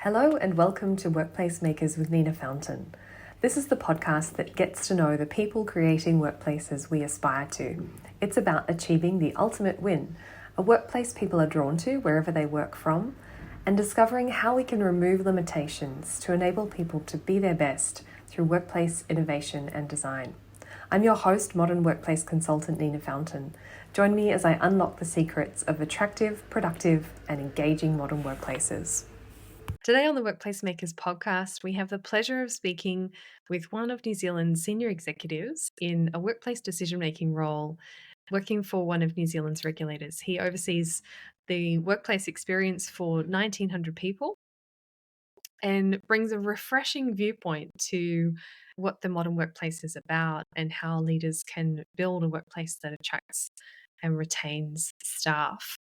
Hello and welcome to Workplace Makers with Nina Fountain. This is the podcast that gets to know the people creating workplaces we aspire to. It's about achieving the ultimate win, a workplace people are drawn to wherever they work from, and discovering how we can remove limitations to enable people to be their best through workplace innovation and design. I'm your host, modern workplace consultant Nina Fountain. Join me as I unlock the secrets of attractive, productive, and engaging modern workplaces. Today on the Workplace Makers podcast, we have the pleasure of speaking with one of New Zealand's senior executives in a workplace decision-making role, working for one of New Zealand's regulators. He oversees the workplace experience for 1,900 people and brings a refreshing viewpoint to what the modern workplace is about and how leaders can build a workplace that attracts and retains staff.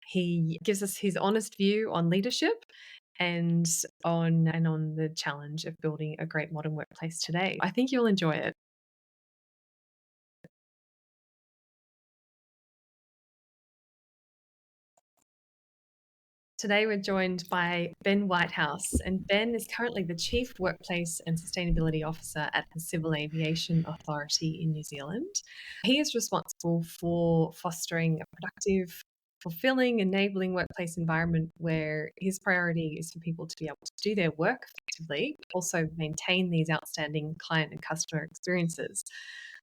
He gives us his honest view on leadership and on the challenge of building a great modern workplace today. I think you'll enjoy it. Today we're joined by Ben Whitehouse, and Ben is currently the Chief Workplace and Sustainability Officer at the Civil Aviation Authority in New Zealand. He is responsible for fostering a productive, fulfilling, enabling workplace environment where his priority is for people to be able to do their work effectively, but also maintain these outstanding client and customer experiences.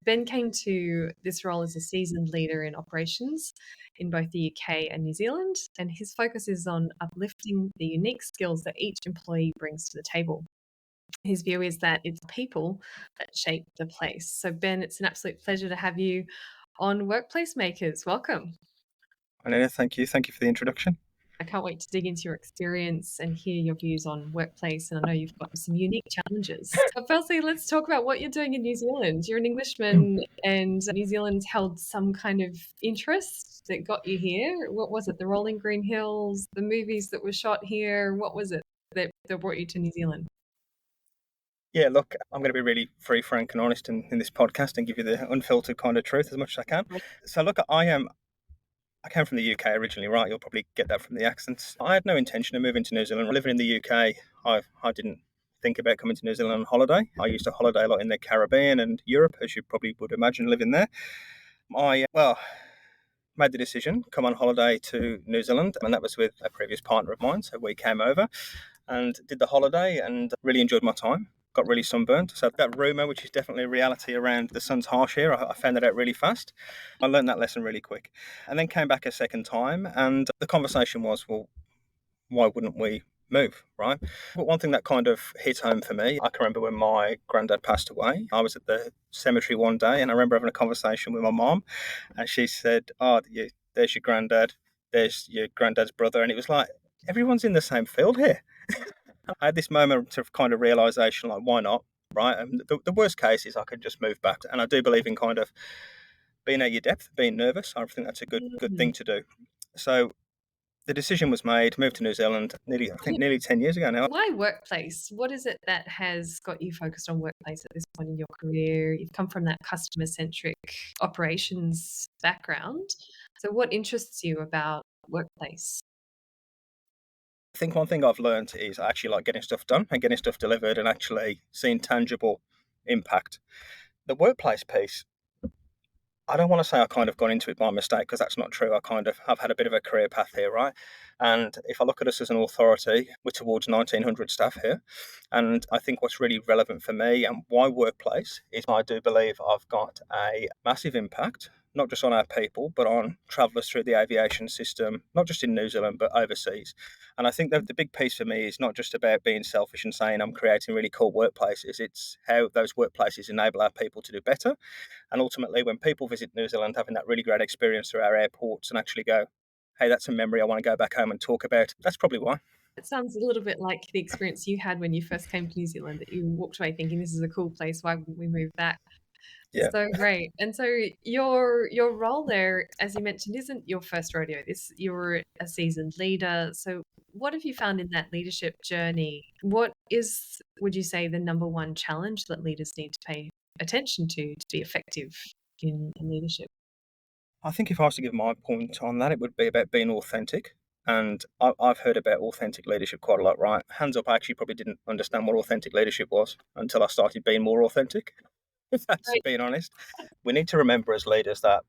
Ben came to this role as a seasoned leader in operations in both the UK and New Zealand, and his focus is on uplifting the unique skills that each employee brings to the table. His view is that it's people that shape the place. So, Ben, it's an absolute pleasure to have you on Workplace Makers. Welcome. Anita, thank you. Thank you for the introduction. I can't wait to dig into your experience and hear your views on workplace. And I know you've got some unique challenges. But firstly, let's talk about what you're doing in New Zealand. You're an Englishman, and New Zealand's held some kind of interest that got you here. What was it? The rolling green hills, the movies that were shot here? What was it that brought you to New Zealand? Yeah, look, I'm going to be really free, frank, and honest in this podcast and give you the unfiltered kind of truth as much as I can. So, look, I came from the UK originally, right? You'll probably get that from the accents. I had no intention of moving to New Zealand. Living in the UK, I didn't think about coming to New Zealand on holiday. I used to holiday a lot in the Caribbean and Europe, as you probably would imagine living there. I made the decision, come on holiday to New Zealand, and that was with a previous partner of mine. So we came over and did the holiday and really enjoyed my time. Got really sunburned. So that rumour, which is definitely a reality around the sun's harsh here, I found that out really fast. I learned that lesson really quick. And then came back a second time, and the conversation was, well, why wouldn't we move, right? But one thing that kind of hit home for me, I can remember when my granddad passed away. I was at the cemetery one day, and I remember having a conversation with my mom, and she said, there's your granddad, there's your granddad's brother. And it was like, everyone's in the same field here. I had this moment of kind of realization, like, why not? Right. And the worst case is I could just move back. And I do believe in kind of being at your depth, being nervous. I think that's a good thing to do. So the decision was made, moved to New Zealand nearly 10 years ago now. Why workplace? What is it that has got you focused on workplace at this point in your career? You've come from that customer-centric operations background. So what interests you about workplace? I think one thing I've learned is I actually like getting stuff done and getting stuff delivered and actually seeing tangible impact. The workplace piece, I don't want to say I kind of got into it by mistake because that's not true. I've had a bit of a career path here, right? And if I look at us as an authority, we're towards 1,900 staff here. And I think what's really relevant for me and why workplace is I do believe I've got a massive impact, not just on our people, but on travellers through the aviation system, not just in New Zealand, but overseas. And I think that the big piece for me is not just about being selfish and saying I'm creating really cool workplaces. It's how those workplaces enable our people to do better. And ultimately, when people visit New Zealand, having that really great experience through our airports and actually go, hey, that's a memory I want to go back home and talk about. That's probably why. It sounds a little bit like the experience you had when you first came to New Zealand, that you walked away thinking this is a cool place. Why wouldn't we move back? Yeah. So great. And so your role there, as you mentioned, isn't your first rodeo. You're a seasoned leader. So what have you found in that leadership journey? What is, would you say, the number one challenge that leaders need to pay attention to be effective in leadership? I think if I was to give my point on that, it would be about being authentic. And I've heard about authentic leadership quite a lot, right? Hands up, I actually probably didn't understand what authentic leadership was until I started being more authentic, if that's Right. being honest. We need to remember as leaders that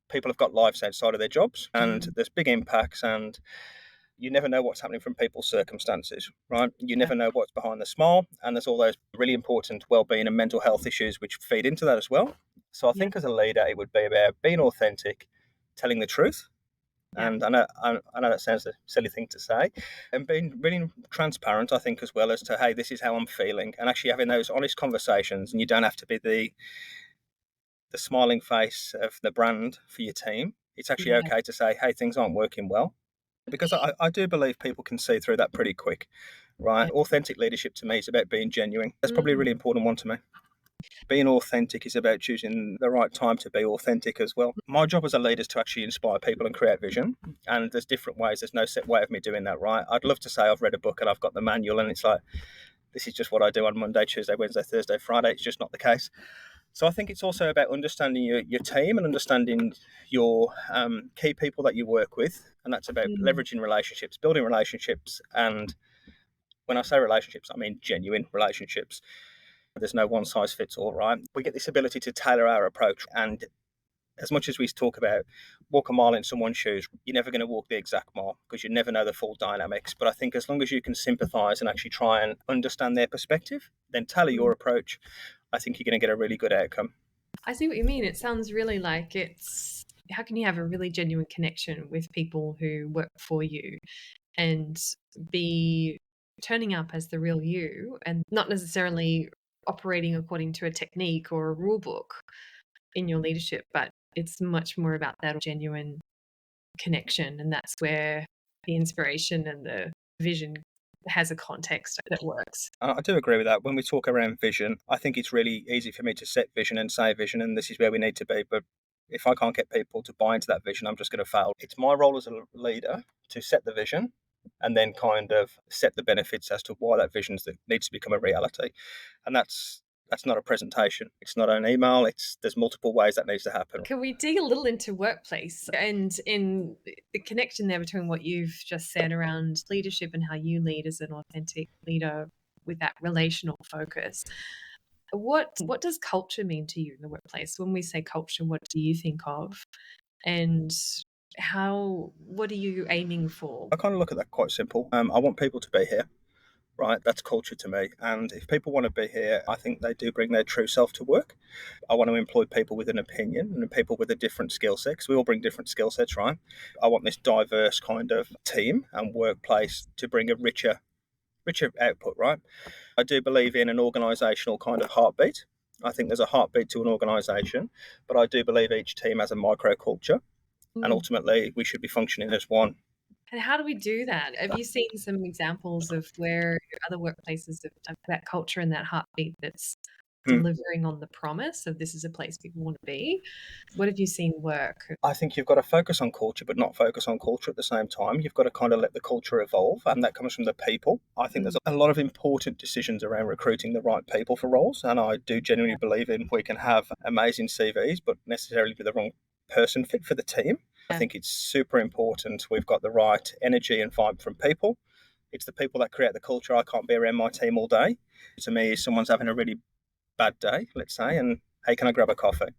people have got lives outside of their jobs and there's big impacts, and you never know what's happening from people's circumstances, right? You Yeah. never know what's behind the smile, and there's all those really important well-being and mental health issues which feed into that as well. So I Yeah. think as a leader, it would be about being authentic, telling the truth. Yeah. And I know that sounds a silly thing to say, and being really transparent, I think, as well as to, hey, this is how I'm feeling, and actually having those honest conversations. And you don't have to be the smiling face of the brand for your team. It's actually Yeah. okay to say, hey, things aren't working well, because I do believe people can see through that pretty quick, right? Yeah. Authentic leadership to me is about being genuine. That's probably a really important one to me. Being authentic is about choosing the right time to be authentic as well. My job as a leader is to actually inspire people and create vision. And there's different ways. There's no set way of me doing that, right? I'd love to say I've read a book and I've got the manual and it's like, this is just what I do on Monday, Tuesday, Wednesday, Thursday, Friday. It's just not the case. So I think it's also about understanding your team and understanding your key people that you work with. And that's about leveraging relationships, building relationships. And when I say relationships, I mean genuine relationships. There's no one size fits all, right? We get this ability to tailor our approach. And as much as we talk about walk a mile in someone's shoes, you're never going to walk the exact mile because you never know the full dynamics. But I think as long as you can sympathise and actually try and understand their perspective, then tailor your approach, I think you're going to get a really good outcome. I see what you mean. It sounds really like it's how can you have a really genuine connection with people who work for you and be turning up as the real you and not necessarily operating according to a technique or a rule book in your leadership, but it's much more about that genuine connection. And that's where the inspiration and the vision has a context that works. I do agree with that. When we talk around vision, I think it's really easy for me to set vision and say vision, and this is where we need to be. But if I can't get people to buy into that vision, I'm just going to fail. It's my role as a leader to set the vision and then kind of set the benefits as to why that vision needs to become a reality. And that's not a presentation. It's not an email. There's multiple ways that needs to happen. Can we dig a little into workplace and in the connection there between what you've just said around leadership and how you lead as an authentic leader with that relational focus? What does culture mean to you in the workplace? When we say culture, what do you think of? And what are you aiming for? I kind of look at that quite simple. I want people to be here, right? That's culture to me. And if people want to be here, I think they do bring their true self to work. I want to employ people with an opinion and people with a different skill set, because we all bring different skill sets, right? I want this diverse kind of team and workplace to bring a richer output, right? I do believe in an organisational kind of heartbeat. I think there's a heartbeat to an organisation, but I do believe each team has a microculture, and ultimately we should be functioning as one. And how do we do that? Have you seen some examples of where other workplaces have that culture and that heartbeat that's delivering on the promise of this is a place people want to be? What have you seen work? I think you've got to focus on culture, but not focus on culture at the same time. You've got to kind of let the culture evolve, and that comes from the people. I think there's a lot of important decisions around recruiting the right people for roles, and I do genuinely believe in we can have amazing CVs, but necessarily be the wrong person fit for the team. I think it's super important we've got the right energy and vibe from people. It's the people that create the culture. I can't be around my team all day. To me, if someone's having a really bad day, let's say, and hey, can I grab a coffee?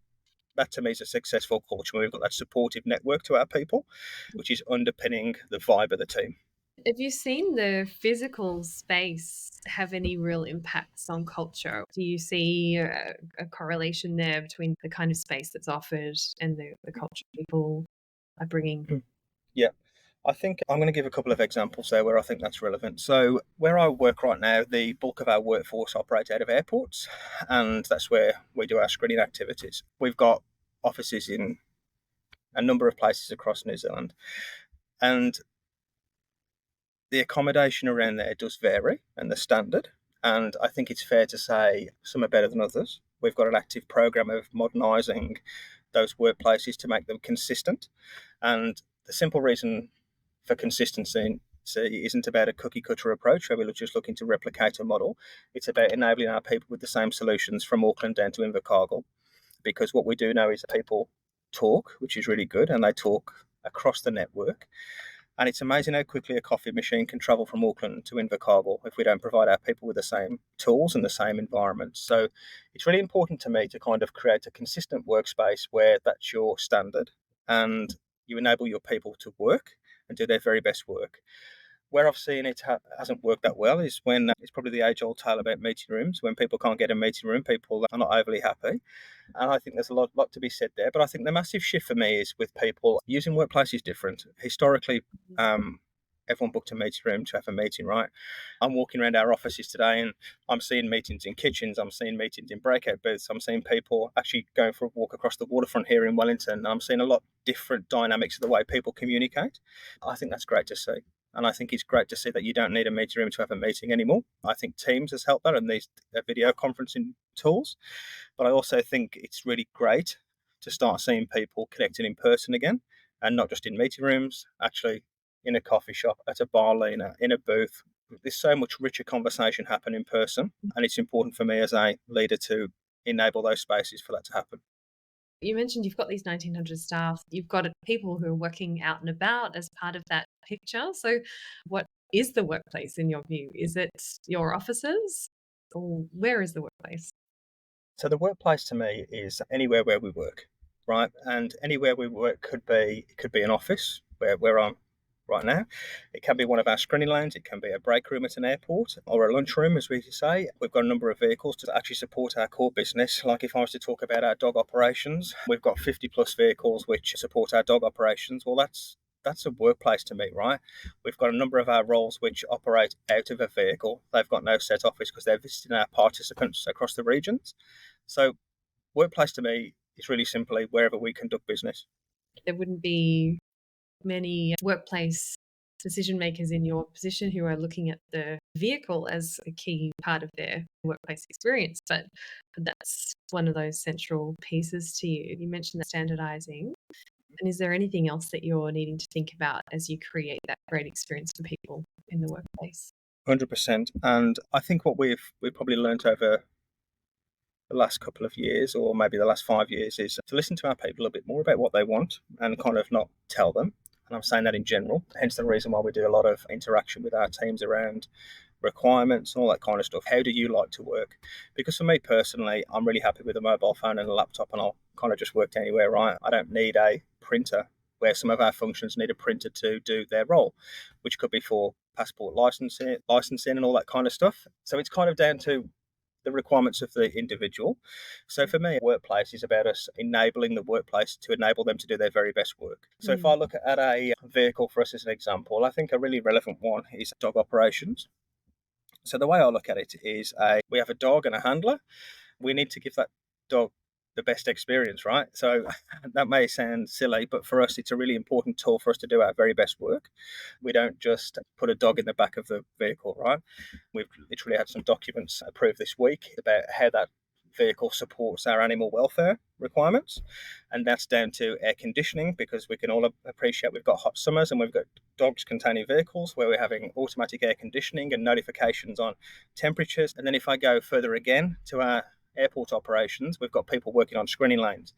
That to me is a successful culture where we've got that supportive network to our people, which is underpinning the vibe of the team. Have you seen the physical space have any real impacts on culture? Do you see a correlation there between the kind of space that's offered and the culture people are bringing? Yeah. I think I'm going to give a couple of examples there where I think that's relevant. So, where I work right now, the bulk of our workforce operates out of airports, and that's where we do our screening activities. We've got offices in a number of places across New Zealand, and the accommodation around there does vary and the standard. And I think it's fair to say some are better than others. We've got an active program of modernising those workplaces to make them consistent. And the simple reason for consistency isn't about a cookie cutter approach where we're just looking to replicate a model. It's about enabling our people with the same solutions from Auckland down to Invercargill. Because what we do know is people talk, which is really good, and they talk across the network. And it's amazing how quickly a coffee machine can travel from Auckland to Invercargill if we don't provide our people with the same tools and the same environment. So it's really important to me to kind of create a consistent workspace where that's your standard and you enable your people to work and do their very best work. Where I've seen it hasn't worked that well is when it's probably the age-old tale about meeting rooms. When people can't get a meeting room, people are not overly happy. And I think there's a lot to be said there. But I think the massive shift for me is with people using workplaces different. Historically, everyone booked a meeting room to have a meeting, right? I'm walking around our offices today and I'm seeing meetings in kitchens, I'm seeing meetings in breakout booths, I'm seeing people actually going for a walk across the waterfront here in Wellington. I'm seeing a lot different dynamics of the way people communicate. I think that's great to see. And I think it's great to see that you don't need a meeting room to have a meeting anymore. I think Teams has helped that and these video conferencing tools. But I also think it's really great to start seeing people connecting in person again and not just in meeting rooms, actually in a coffee shop, at a bar leaner, in a booth. There's so much richer conversation happen in person. And it's important for me as a leader to enable those spaces for that to happen. You mentioned you've got these 1900 staff, you've got people who are working out and about as part of that picture. So, what is the workplace in your view? Is it your offices or where is the workplace? So the workplace to me is anywhere where we work, right? And anywhere we work could be an office where I'm right now. It can be one of our screening lanes. It can be a break room at an airport or a lunchroom, as we say. We've got a number of vehicles to actually support our core business. Like if I was to talk about our dog operations, we've got 50 plus vehicles which support our dog operations. Well, that's a workplace to me, right? We've got a number of our roles which operate out of a vehicle. They've got no set office because they're visiting our participants across the regions. So, workplace to me is really simply wherever we conduct business. There wouldn't be many workplace decision makers in your position who are looking at the vehicle as a key part of their workplace experience, but that's one of those central pieces to you. You mentioned that standardizing. And is there anything else that you're needing to think about as you create that great experience for people in the workplace? 100%. And I think what we've probably learnt over the last couple of years, or maybe the last 5 years, is to listen to our people a bit more about what they want and kind of not tell them. And I'm saying that in general. Hence the reason why we do a lot of interaction with our teams around requirements and all that kind of stuff. How do you like to work? Because for me personally, I'm really happy with a mobile phone and a laptop, and I'll kind of just work anywhere, right? I don't need a printer where some of our functions need a printer to do their role, which could be for passport licensing and all that kind of stuff. So it's kind of down to the requirements of the individual. So for me, workplace is about us enabling the workplace to enable them to do their very best work. So if I look at a vehicle for us as an example, I think a really relevant one is dog operations. So the way I look at it is we have a dog and a handler. We need to give that dog the best experience, right? So that may sound silly, but for us, it's a really important tool for us to do our very best work. We don't just put a dog in the back of the vehicle, right? We've literally had some documents approved this week about how that vehicle supports our animal welfare requirements. And that's down to air conditioning, because we can all appreciate we've got hot summers and we've got dogs containing vehicles where we're having automatic air conditioning and notifications on temperatures. And then if I go further again to our airport operations, we've got people working on screening lanes.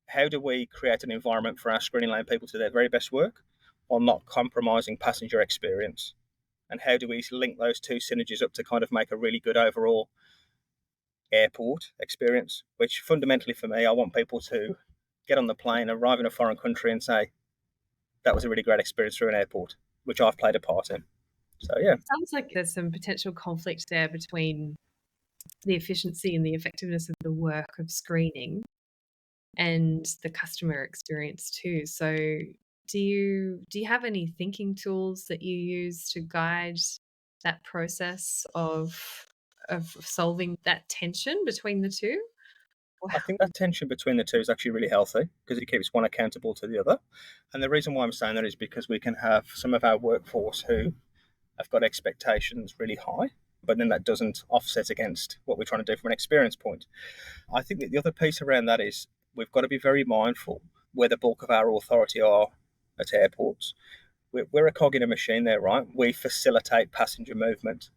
How do we create an environment for our screening lane people to do their very best work while not compromising passenger experience? And how do we link those two synergies up to kind of make a really good overall airport experience? Which fundamentally for me, I want people to get on the plane, arrive in a foreign country and say, that was a really great experience through an airport, which I've played a part in. So, yeah. Sounds like there's some potential conflict there between the efficiency and the effectiveness of the work of screening and the customer experience too. So do you have any thinking tools that you use to guide that process of solving that tension between the two? I think that tension between the two is actually really healthy because it keeps one accountable to the other. And the reason why I'm saying that is because we can have some of our workforce who have got expectations really high, but then that doesn't offset against what we're trying to do from an experience point. I think that the other piece around that is we've got to be very mindful where the bulk of our authority are at airports. We're a cog in a machine there, right? We facilitate passenger movement.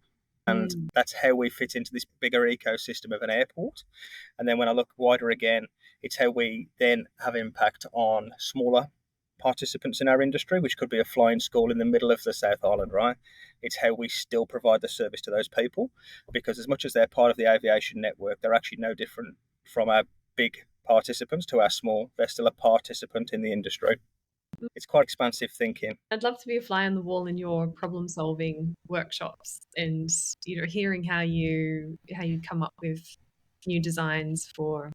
And that's how we fit into this bigger ecosystem of an airport. And then when I look wider again, it's how we then have impact on smaller participants in our industry, which could be a flying school in the middle of the South Island, right? It's how we still provide the service to those people, because as much as they're part of the aviation network, they're actually no different from our big participants to our small. They're still a participant in the industry. It's quite expansive thinking. I'd love to be a fly on the wall in your problem solving workshops and hearing how you come up with new designs for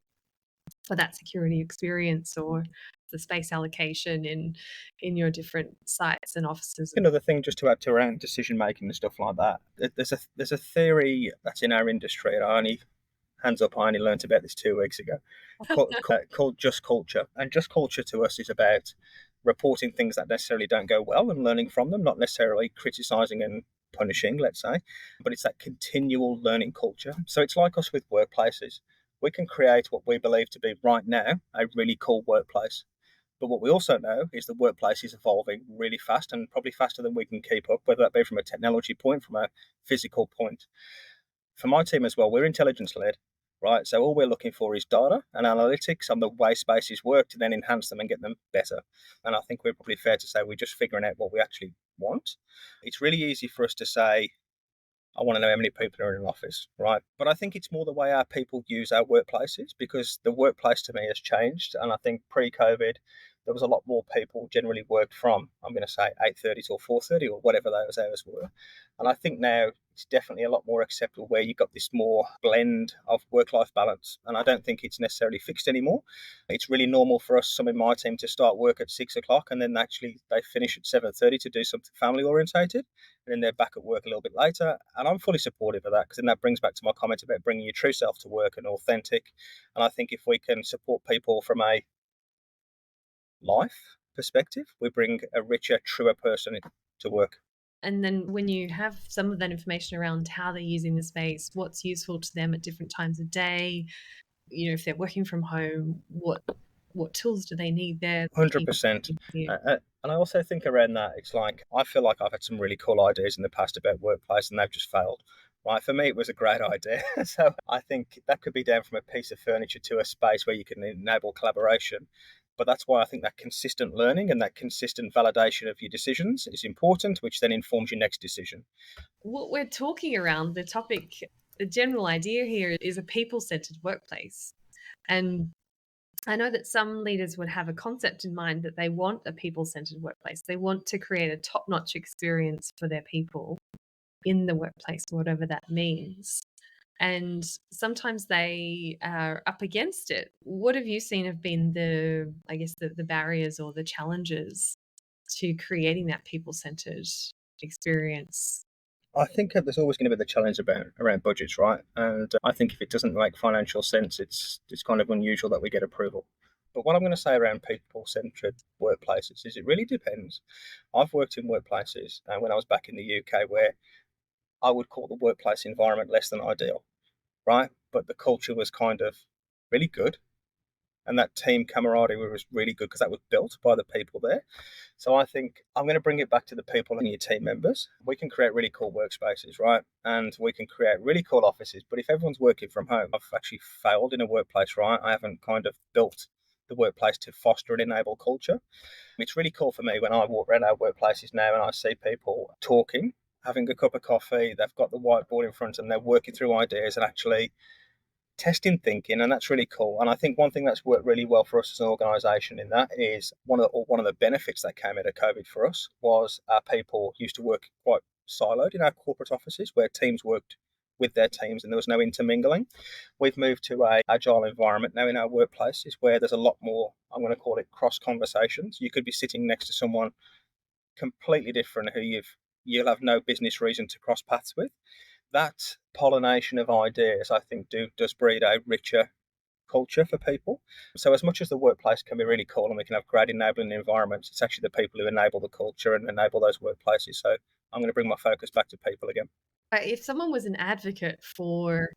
that security experience or the space allocation in your different sites and offices. Another thing, just to add to around decision making and stuff like that, there's a theory that's in our industry, and I only hands up, I only learned about this 2 weeks ago, called just culture. And just culture to us is about reporting things that necessarily don't go well and learning from them, not necessarily criticizing and punishing, let's say, but it's that continual learning culture. So it's like us with workplaces. We can create what we believe to be right now a really cool workplace. But what we also know is the workplace is evolving really fast, and probably faster than we can keep up, whether that be from a technology point, from a physical point. For my team as well, we're intelligence led, right? So all we're looking for is data and analytics on the way spaces work to then enhance them and get them better. And I think we're probably fair to say we're just figuring out what we actually want. It's really easy for us to say, I want to know how many people are in an office, right? But I think it's more the way our people use our workplaces, because the workplace to me has changed. And I think pre-COVID, there was a lot more people generally worked from, I'm going to say 8:30 till 4:30 or whatever those hours were. And I think now it's definitely a lot more acceptable where you've got this more blend of work-life balance. And I don't think it's necessarily fixed anymore. It's really normal for us, some in my team, to start work at 6 o'clock and then actually they finish at 7:30 to do something family orientated, and then they're back at work a little bit later. And I'm fully supportive of that, because then that brings back to my comment about bringing your true self to work and authentic. And I think if we can support people from a life perspective, we bring a richer, truer person to work. And then when you have some of that information around how they're using the space, what's useful to them at different times of day, if they're working from home, what tools do they need there? 100%. And I also think around that, it's like, I feel like I've had some really cool ideas in the past about workplace and they've just failed. Right, for me, it was a great idea. So I think that could be down from a piece of furniture to a space where you can enable collaboration. But that's why I think that consistent learning and that consistent validation of your decisions is important, which then informs your next decision. What we're talking around, the topic, the general idea here is a people-centered workplace. And I know that some leaders would have a concept in mind that they want a people-centered workplace. They want to create a top-notch experience for their people in the workplace, whatever that means. And sometimes they are up against it. What have you seen have been the barriers or the challenges to creating that people-centered experience? I think there's always going to be the challenge around budgets, right? And I think if it doesn't make financial sense, it's kind of unusual that we get approval. But what I'm going to say around people-centered workplaces is it really depends. I've worked in workplaces when I was back in the UK where I would call the workplace environment less than ideal, right? But the culture was kind of really good. And that team camaraderie was really good because that was built by the people there. So I think I'm going to bring it back to the people and your team members. We can create really cool workspaces, right? And we can create really cool offices. But if everyone's working from home, I've actually failed in a workplace, right? I haven't kind of built the workplace to foster and enable culture. It's really cool for me when I walk around our workplaces now and I see people talking, having a cup of coffee, they've got the whiteboard in front of them, they're working through ideas and actually testing thinking, and that's really cool. And I think one thing that's worked really well for us as an organisation in that is one of the benefits that came out of COVID for us was our people used to work quite siloed in our corporate offices where teams worked with their teams and there was no intermingling. We've moved to a agile environment now in our workplaces where there's a lot more, I'm going to call it cross conversations. You could be sitting next to someone completely different who you'll have no business reason to cross paths with. That pollination of ideas, I think, does breed a richer culture for people. So as much as the workplace can be really cool and we can have great enabling environments, it's actually the people who enable the culture and enable those workplaces. So I'm going to bring my focus back to people again. If someone was an advocate for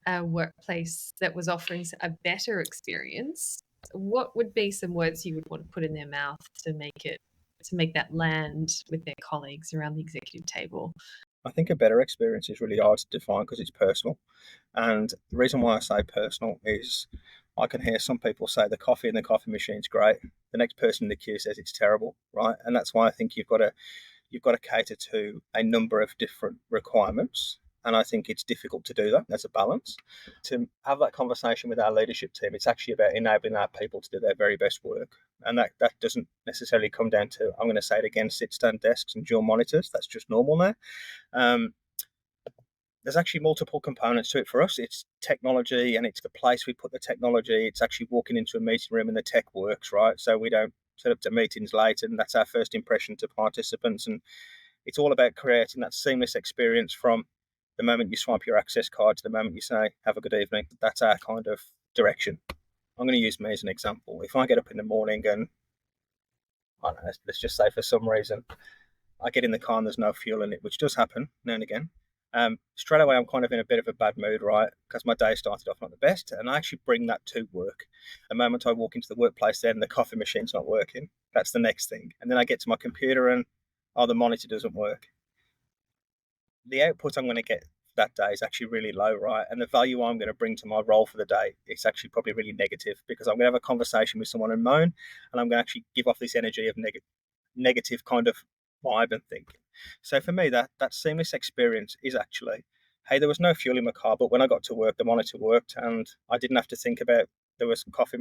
a workplace that was offering a better experience, what would be some words you would want to put in their mouth to make that land with their colleagues around the executive table? I think a better experience is really hard to define because it's personal. And the reason why I say personal is I can hear some people say the coffee in the coffee machine's great. The next person in the queue says it's terrible, right? And that's why I think you've got to cater to a number of different requirements. And I think it's difficult to do that. There's a balance. To have that conversation with our leadership team, it's actually about enabling our people to do their very best work. And that doesn't necessarily come down to, I'm going to say it again, sit stand desks and dual monitors. That's just normal now. Um, there's actually multiple components to it for us. It's technology and it's the place we put the technology. It's actually walking into a meeting room and the tech works, right? So we don't set up to meetings late, and that's our first impression to participants. And it's all about creating that seamless experience from the moment you swipe your access card to the moment you say, have a good evening. That's our kind of direction. I'm going to use me as an example. If I get up in the morning and, I don't know, let's just say for some reason, I get in the car and there's no fuel in it, which does happen now and again. Straight away, I'm kind of in a bit of a bad mood, right? Because my day started off not the best. And I actually bring that to work. The moment I walk into the workplace, then the coffee machine's not working. That's the next thing. And then I get to my computer and, oh, the monitor doesn't work. The output I'm going to get that day is actually really low, right? And the value I'm going to bring to my role for the day, it's actually probably really negative, because I'm going to have a conversation with someone and moan, and I'm going to actually give off this energy of negative kind of vibe and thinking. So for me, that seamless experience is actually, hey, there was no fuel in my car, but when I got to work, the monitor worked, and I didn't have to think about, there was coffee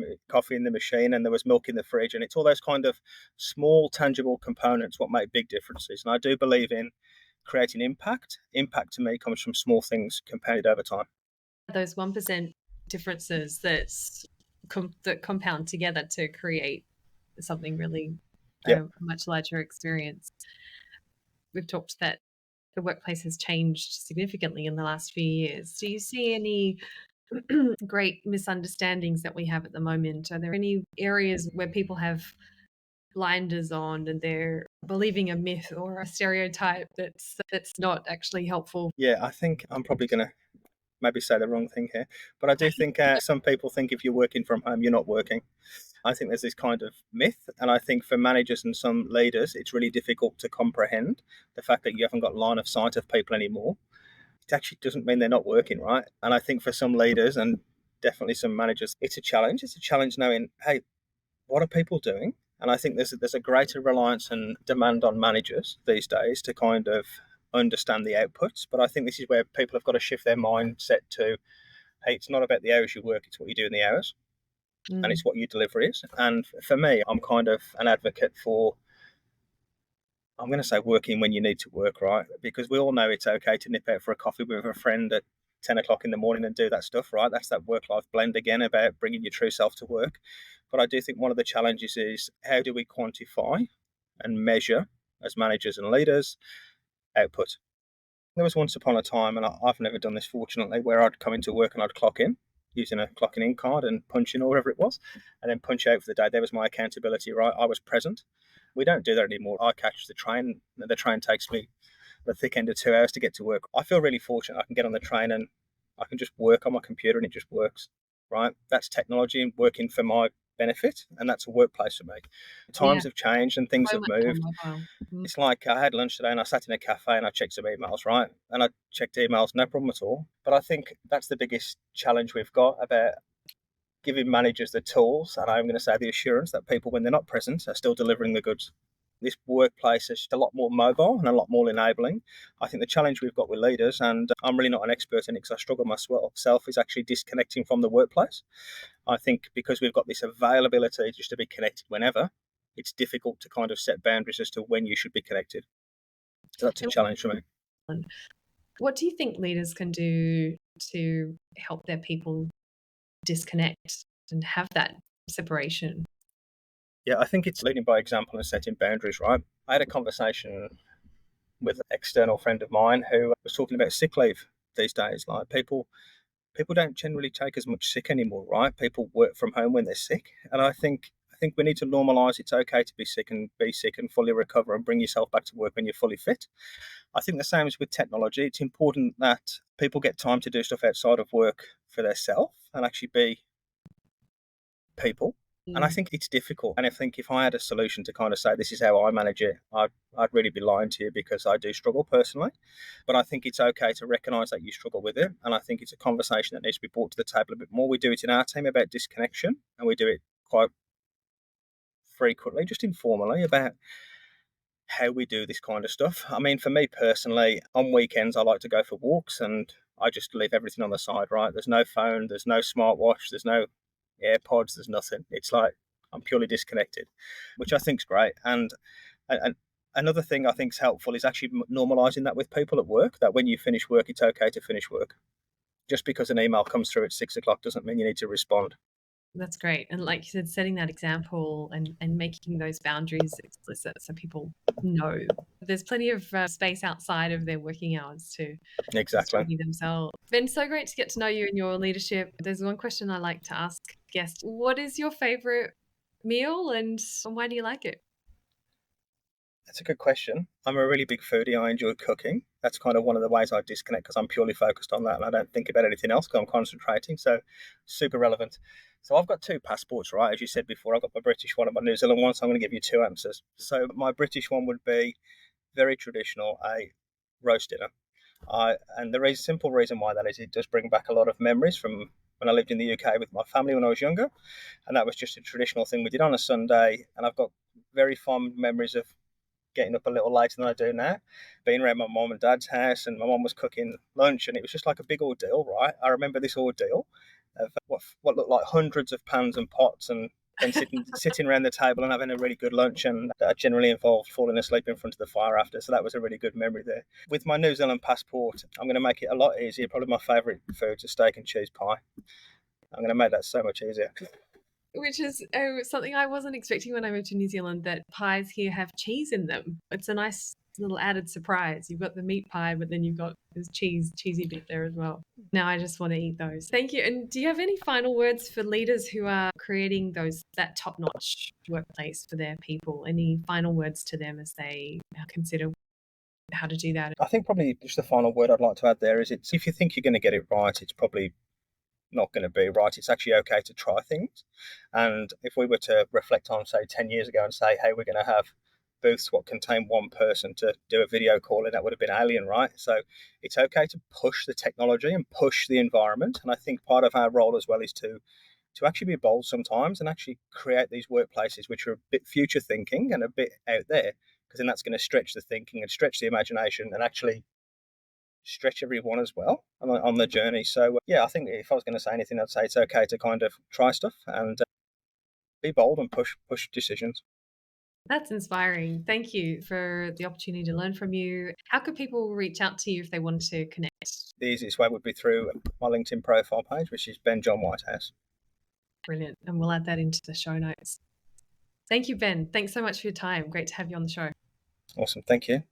in the machine and there was milk in the fridge, and it's all those kind of small tangible components what make big differences. And I do believe in creating impact. Impact to me comes from small things compounded over time. Those 1% differences that compound together to create something really Yep. much larger experience. We've talked that the workplace has changed significantly in the last few years. Do you see any great misunderstandings that we have at the moment? Are there any areas where people have blinders on and they're believing a myth or a stereotype that's not actually helpful? Yeah, I think I'm probably going to maybe say the wrong thing here, but I do think some people think if you're working from home, you're not working. I think there's this kind of myth, and I think for managers and some leaders, it's really difficult to comprehend the fact that you haven't got line of sight of people anymore. It actually doesn't mean they're not working, right? And I think for some leaders and definitely some managers, it's a challenge. It's a challenge knowing, hey, what are people doing? And I think there's a greater reliance and demand on managers these days to kind of understand the outputs. But I think this is where people have got to shift their mindset to, hey, it's not about the hours you work, it's what you do in the hours, and it's what your delivery is. And for me, I'm kind of an advocate for, I'm going to say, working when you need to work, right? Because we all know it's okay to nip out for a coffee with a friend at 10 o'clock in the morning and do that stuff, right? That's that work life blend again about bringing your true self to work. But I do think one of the challenges is, how do we quantify and measure as managers and leaders output? There was once upon a time, and I've never done this fortunately, where I'd come into work and I'd clock in using a clocking in card and punch in or whatever it was, and then punch out for the day. There was my accountability, right? I was present. We don't do that anymore. I catch the train. The train takes me the thick end of 2 hours to get to work. I feel really fortunate. I can get on the train and I can just work on my computer and it just works, right? That's technology and working for my benefit, and that's a workplace for me. Yeah, Times have changed and things so have much on moved. mobile. It's like I had lunch today and I sat in a cafe and I checked some emails, right? And I checked emails, no problem at all. But I think that's the biggest challenge we've got about giving managers the tools, and I'm going to say the assurance that people, when they're not present, are still delivering the goods. This workplace is just a lot more mobile and a lot more enabling. I think the challenge we've got with leaders, and I'm really not an expert in it because I struggle myself, is actually disconnecting from the workplace. I think because we've got this availability just to be connected whenever, it's difficult to kind of set boundaries as to when you should be connected. So that's a challenge for me. What do you think leaders can do to help their people disconnect and have that separation? Yeah, I think it's leading by example and setting boundaries, right? I had a conversation with an external friend of mine who was talking about sick leave these days. Like people don't generally take as much sick anymore, right? People work from home when they're sick, and I think we need to normalise it's okay to be sick and fully recover and bring yourself back to work when you're fully fit. I think the same is with technology. It's important that people get time to do stuff outside of work for themselves and actually be people. And I think it's difficult. And I think if I had a solution to kind of say, this is how I manage it, I'd really be lying to you, because I do struggle personally. But I think it's okay to recognize that you struggle with it. And I think it's a conversation that needs to be brought to the table a bit more. We do it in our team about disconnection, and we do it quite frequently, just informally, about how we do this kind of stuff. I mean, for me personally, on weekends, I like to go for walks, and I just leave everything on the side, right? There's no phone, there's no smartwatch, there's no AirPods, there's nothing. It's like I'm purely disconnected, which I think is great. And another thing I think is helpful is actually normalizing that with people at work, that when you finish work, it's okay to finish work. Just because an email comes through at 6 o'clock doesn't mean you need to respond. That's great. And like you said, setting that example and making those boundaries explicit so people know there's plenty of space outside of their working hours to still Exactly. be themselves. Been so great to get to know you and your leadership. There's one question I like to ask guests. What is your favorite meal and why do you like it? That's a good question. I'm a really big foodie. I enjoy cooking. That's kind of one of the ways I disconnect, because I'm purely focused on that and I don't think about anything else because I'm concentrating. So, super relevant. So, I've got two passports, right? As you said before, I've got my British one and my New Zealand one. So, I'm going to give you two answers. So, my British one would be very traditional, a roast dinner. And the simple reason why that is, it does bring back a lot of memories from when I lived in the UK with my family when I was younger. And that was just a traditional thing we did on a Sunday. And I've got very fond memories of getting up a little later than I do now, being around my mum and dad's house, and my mum was cooking lunch, and it was just like a big ordeal, right? I remember this ordeal of what looked like hundreds of pans and pots, and then sitting around the table and having a really good lunch, and that generally involved falling asleep in front of the fire after. So that was a really good memory there. With my New Zealand passport, I'm going to make it a lot easier. Probably my favourite food's a steak and cheese pie. I'm going to make that so much easier. Which is something I wasn't expecting when I moved to New Zealand, that pies here have cheese in them. It's a nice little added surprise. You've got the meat pie, but then you've got this cheesy bit there as well. Now I just want to eat those. Thank you. And do you have any final words for leaders who are creating that top-notch workplace for their people? Any final words to them as they consider how to do that? I think probably just the final word I'd like to add there is, it's if you think you're going to get it right, it's probably not going to be right. It's actually okay to try things. And if we were to reflect on, say, 10 years ago and say, hey, we're going to have booths what contain one person to do a video call, and that would have been alien, right? So it's okay to push the technology and push the environment. And I think part of our role as well is to actually be bold sometimes and actually create these workplaces which are a bit future thinking and a bit out there, because then that's going to stretch the thinking and stretch the imagination and actually stretch everyone as well on the journey. So yeah, I think if I was going to say anything, I'd say it's okay to kind of try stuff and be bold and push decisions. That's inspiring. Thank you for the opportunity to learn from you. How could people reach out to you if they wanted to connect? The easiest way would be through my LinkedIn profile page, which is Ben John Whitehouse. Brilliant. And we'll add that into the show notes. Thank you, Ben. Thanks so much for your time. Great to have you on the show. Awesome, thank you.